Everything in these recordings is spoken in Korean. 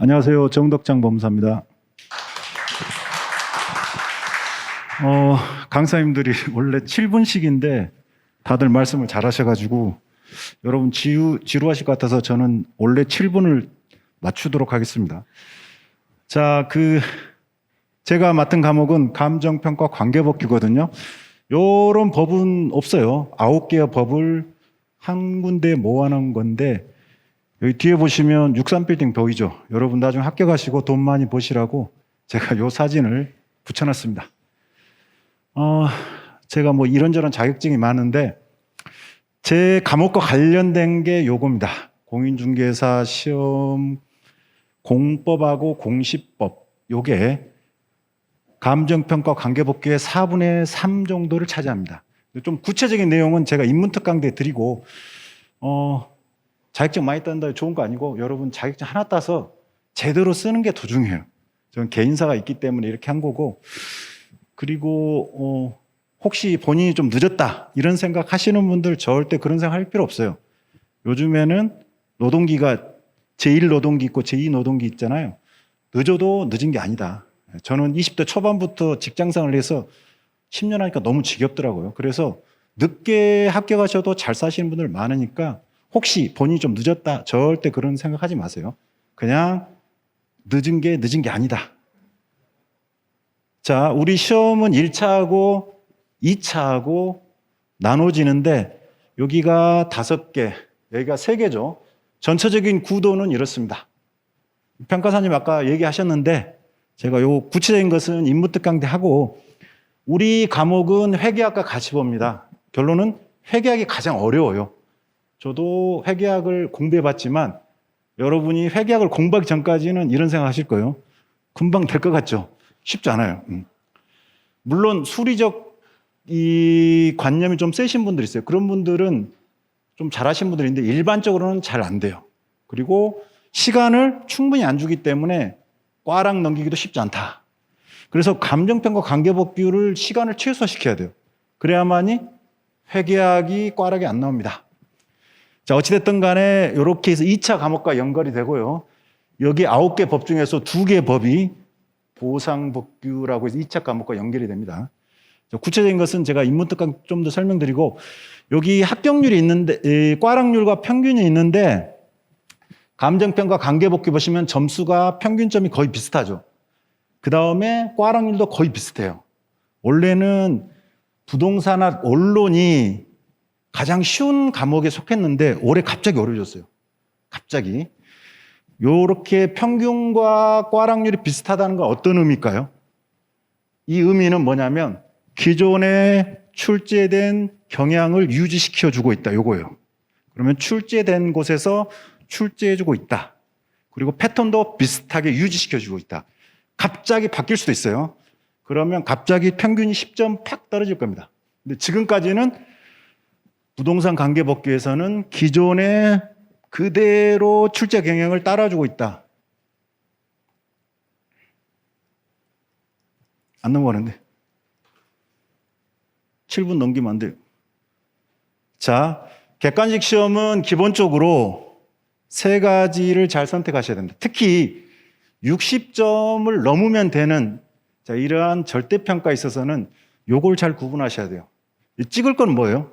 안녕하세요. 정덕장 범사입니다. 강사님들이 원래 7분씩인데 다들 말씀을 잘 하셔가지고 여러분 지루하실 것 같아서 저는 원래 7분을 맞추도록 하겠습니다. 자, 제가 맡은 과목은 감정평가 관계법규거든요. 요런 법은 없어요. 9개의 법을 한 군데 모아놓은 건데 여기 뒤에 보시면 63빌딩 보이죠? 여러분 나중에 학교 가시고 돈 많이 버시라고 제가 요 사진을 붙여놨습니다. 제가 뭐 이런저런 자격증이 많은데 제 과목과 관련된 게 요겁니다. 공인중개사 시험 공법하고 공시법 요게 감정평가 관계법규의 4분의 3 정도를 차지합니다. 좀 구체적인 내용은 제가 인문특 강좌 드리고 자격증 많이 딴다 좋은 거 아니고 여러분 자격증 하나 따서 제대로 쓰는 게 더 중요해요. 저는 개인사가 있기 때문에 이렇게 한 거고 그리고 혹시 본인이 좀 늦었다 이런 생각 하시는 분들 절대 그런 생각 할 필요 없어요. 요즘에는 노동기가 제1노동기 있고 제2노동기 있잖아요. 늦어도 늦은 게 아니다. 저는 20대 초반부터 직장생활을 해서 10년 하니까 너무 지겹더라고요. 그래서 늦게 합격하셔도 잘 사시는 분들 많으니까 혹시 본인이 좀 늦었다 절대 그런 생각하지 마세요. 그냥 늦은 게 아니다. 자, 우리 시험은 1차하고 2차하고 나눠지는데 여기가 5개, 여기가 3개죠. 전체적인 구도는 이렇습니다. 평가사님 아까 얘기하셨는데 제가 요 구체적인 것은 인문특 강좌 하고 우리 과목은 회계학과 가시법입니다. 결론은 회계학이 가장 어려워요. 저도 회계학을 공부해봤지만 여러분이 회계학을 공부하기 전까지는 이런 생각 하실 거예요. 금방 될 것 같죠? 쉽지 않아요. 물론 수리적 이 관념이 좀 세신 분들이 있어요. 그런 분들은 좀 잘하신 분들인데 일반적으로는 잘 안 돼요. 그리고 시간을 충분히 안 주기 때문에 꽈락 넘기기도 쉽지 않다. 그래서 감정평가 관계법규를 시간을 최소화시켜야 돼요. 그래야만이 회계학이 꽈락이 안 나옵니다. 자, 어찌됐든 간에 이렇게 해서 2차 과목과 연결이 되고요. 여기 9개 법 중에서 2개 법이 보상법규라고 해서 2차 과목과 연결이 됩니다. 구체적인 것은 제가 인문특강 좀 더 설명드리고 여기 합격률이 있는데 꽈락률과 평균이 있는데 감정평가 관계법규 보시면 점수가 평균점이 거의 비슷하죠. 그 다음에 꽈락률도 거의 비슷해요. 원래는 부동산학 원론이 가장 쉬운 과목에 속했는데 올해 갑자기 어려워졌어요. 갑자기. 요렇게 평균과 꽈락률이 비슷하다는 건 어떤 의미일까요? 이 의미는 뭐냐면 기존에 출제된 경향을 유지시켜주고 있다. 요거예요. 그러면 출제된 곳에서 출제해주고 있다. 그리고 패턴도 비슷하게 유지시켜주고 있다. 갑자기 바뀔 수도 있어요. 그러면 갑자기 평균이 10점 팍 떨어질 겁니다. 근데 지금까지는 부동산 관계법규에서는 기존의 그대로 출제 경향을 따라주고 있다. 안 넘어가는데. 7분 넘기면 안 돼요. 자, 객관식 시험은 기본적으로 3가지를 잘 선택하셔야 됩니다. 특히 60점을 넘으면 되는 이러한 절대평가에 있어서는 요걸 잘 구분하셔야 돼요. 찍을 건 뭐예요?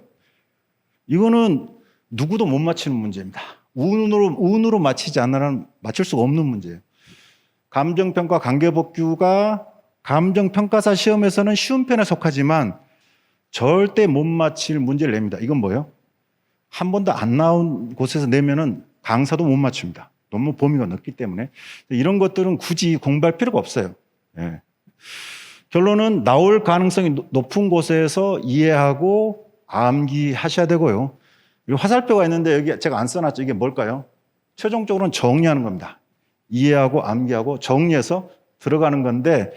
이거는 누구도 못 맞히는 문제입니다. 운으로 맞히지 않으면 맞출 수가 없는 문제예요. 감정평가 관계법규가 감정평가사 시험에서는 쉬운 편에 속하지만 절대 못 맞힐 문제를 냅니다. 이건 뭐예요? 한 번도 안 나온 곳에서 내면은 강사도 못 맞춥니다. 너무 범위가 넓기 때문에. 이런 것들은 굳이 공부할 필요가 없어요. 예. 결론은 나올 가능성이 높은 곳에서 이해하고 암기하셔야 되고요. 화살표가 있는데 여기 제가 안 써놨죠. 이게 뭘까요? 최종적으로는 정리하는 겁니다. 이해하고 암기하고 정리해서 들어가는 건데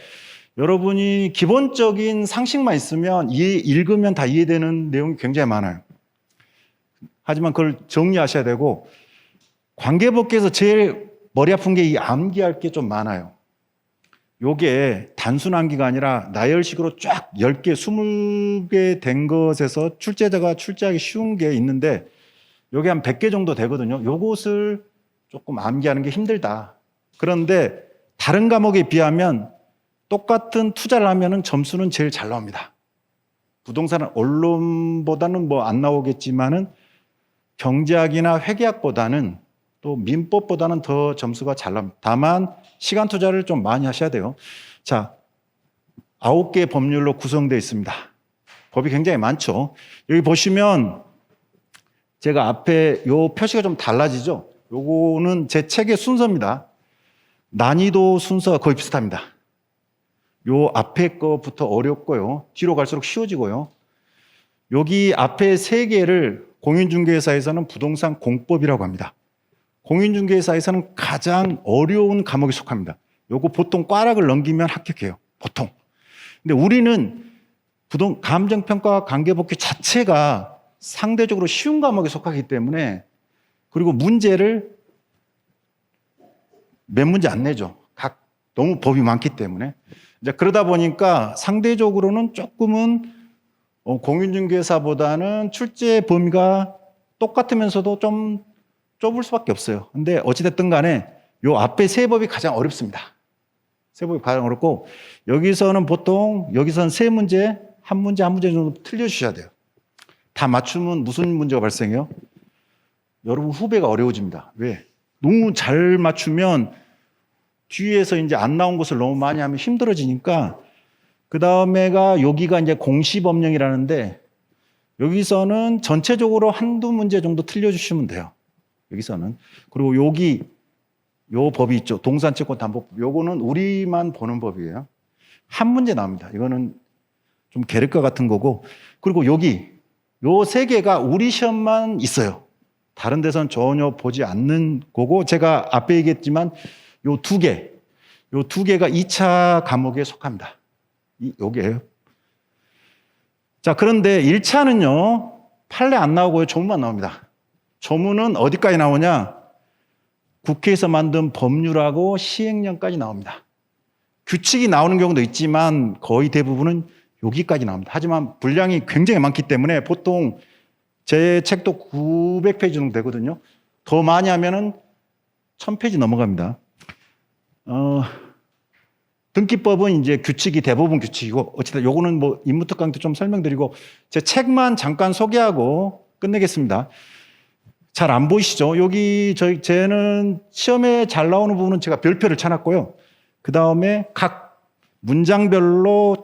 여러분이 기본적인 상식만 있으면 읽으면 다 이해되는 내용이 굉장히 많아요. 하지만 그걸 정리하셔야 되고 관계법규에서 제일 머리 아픈 게 이 암기할 게 좀 많아요. 요게 단순 암기가 아니라 나열식으로 쫙 10개, 20개 된 것에서 출제자가 출제하기 쉬운 게 있는데 요게 한 100개 정도 되거든요. 요것을 조금 암기하는 게 힘들다. 그런데 다른 과목에 비하면 똑같은 투자를 하면은 점수는 제일 잘 나옵니다. 부동산은 언론보다는 뭐 안 나오겠지만은 경제학이나 회계학보다는 또 민법보다는 더 점수가 잘 나옵니다. 다만 시간 투자를 좀 많이 하셔야 돼요. 자, 9개의 법률로 구성되어 있습니다. 법이 굉장히 많죠. 여기 보시면 제가 앞에 요 표시가 좀 달라지죠. 요거는 제 책의 순서입니다. 난이도 순서가 거의 비슷합니다. 요 앞에 거부터 어렵고요. 뒤로 갈수록 쉬워지고요. 여기 앞에 3개를 공인중개사에서는 부동산 공법이라고 합니다. 공인중개사에서는 가장 어려운 과목에 속합니다. 요거 보통 꽈락을 넘기면 합격해요. 보통. 근데 우리는 감정평가와 관계법규 자체가 상대적으로 쉬운 과목에 속하기 때문에 그리고 문제를 몇 문제 안 내죠. 너무 법이 많기 때문에. 이제 그러다 보니까 상대적으로는 조금은 공인중개사보다는 출제 범위가 똑같으면서도 좀 좁을 수밖에 없어요. 근데 어찌됐든 간에 요 앞에 3법이 가장 어렵습니다. 3법이 가장 어렵고 여기서는 보통 여기서는 3문제, 한 문제 정도 틀려주셔야 돼요. 다 맞추면 무슨 문제가 발생해요? 여러분 후배가 어려워집니다. 왜? 너무 잘 맞추면 뒤에서 이제 안 나온 것을 너무 많이 하면 힘들어지니까 그 다음에가 여기가 이제 공시법령이라는데 여기서는 전체적으로 한두 문제 정도 틀려주시면 돼요. 여기서는. 그리고 여기 요 법이 있죠. 동산채권담보법. 요거는 우리만 보는 법이에요. 한 문제 나옵니다. 이거는 좀 계륵과 같은 거고. 그리고 여기 요 3개가 우리 시험만 있어요. 다른 데선 전혀 보지 않는 거고 제가 앞에 얘기했지만 요 2개. 요 2개가 2차 과목에 속합니다. 요게요. 자, 그런데 1차는요. 판례 안 나오고요. 조문만 나옵니다. 조문은 어디까지 나오냐? 국회에서 만든 법률하고 시행령까지 나옵니다. 규칙이 나오는 경우도 있지만 거의 대부분은 여기까지 나옵니다. 하지만 분량이 굉장히 많기 때문에 보통 제 책도 900페이지 정도 되거든요. 더 많이 하면은 1000페이지 넘어갑니다. 등기법은 이제 규칙이 대부분 규칙이고 어쨌든 요거는 뭐 임무특 강의 때 좀 설명드리고 제 책만 잠깐 소개하고 끝내겠습니다. 잘 안 보이시죠? 여기 쟤는 시험에 잘 나오는 부분은 제가 별표를 쳐놨고요. 그 다음에 각 문장별로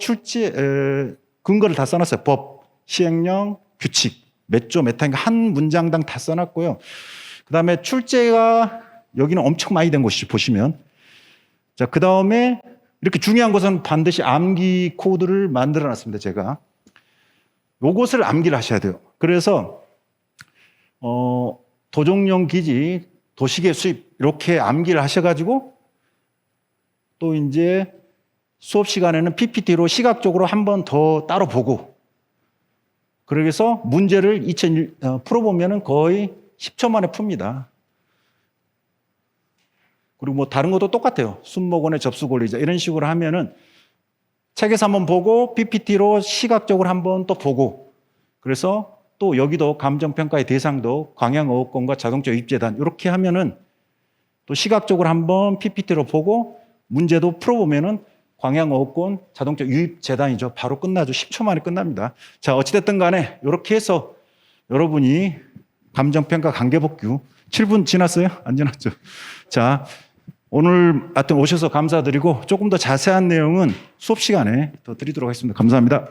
근거를 다 써놨어요. 법, 시행령, 규칙, 몇 조, 몇 항인가 한 문장당 다 써놨고요. 그 다음에 출제가 여기는 엄청 많이 된 곳이죠. 보시면. 자, 그 다음에 이렇게 중요한 것은 반드시 암기 코드를 만들어 놨습니다. 제가. 요것을 암기를 하셔야 돼요. 그래서 도정용 기지, 도시계 수입 이렇게 암기를 하셔가지고 또 이제 수업 시간에는 PPT로 시각적으로 한 번 더 따로 보고 그래서 문제를 풀어보면은 거의 10초 만에 풉니다. 그리고 뭐 다른 것도 똑같아요. 순모건의 접수 권리자 이런 식으로 하면은 책에서 한번 보고 PPT로 시각적으로 한번 또 보고 그래서 또 여기도 감정평가의 대상도 광양어업권과 자동차 유입재단 이렇게 하면은 또 시각적으로 한번 PPT로 보고 문제도 풀어보면은 광양어업권 자동차 유입재단이죠. 바로 끝나죠. 10초 만에 끝납니다. 자, 어찌됐든 간에 이렇게 해서 여러분이 감정평가 관계법규 7분 지났어요? 안 지났죠? 자, 오늘 하여튼 오셔서 감사드리고 조금 더 자세한 내용은 수업 시간에 더 드리도록 하겠습니다. 감사합니다.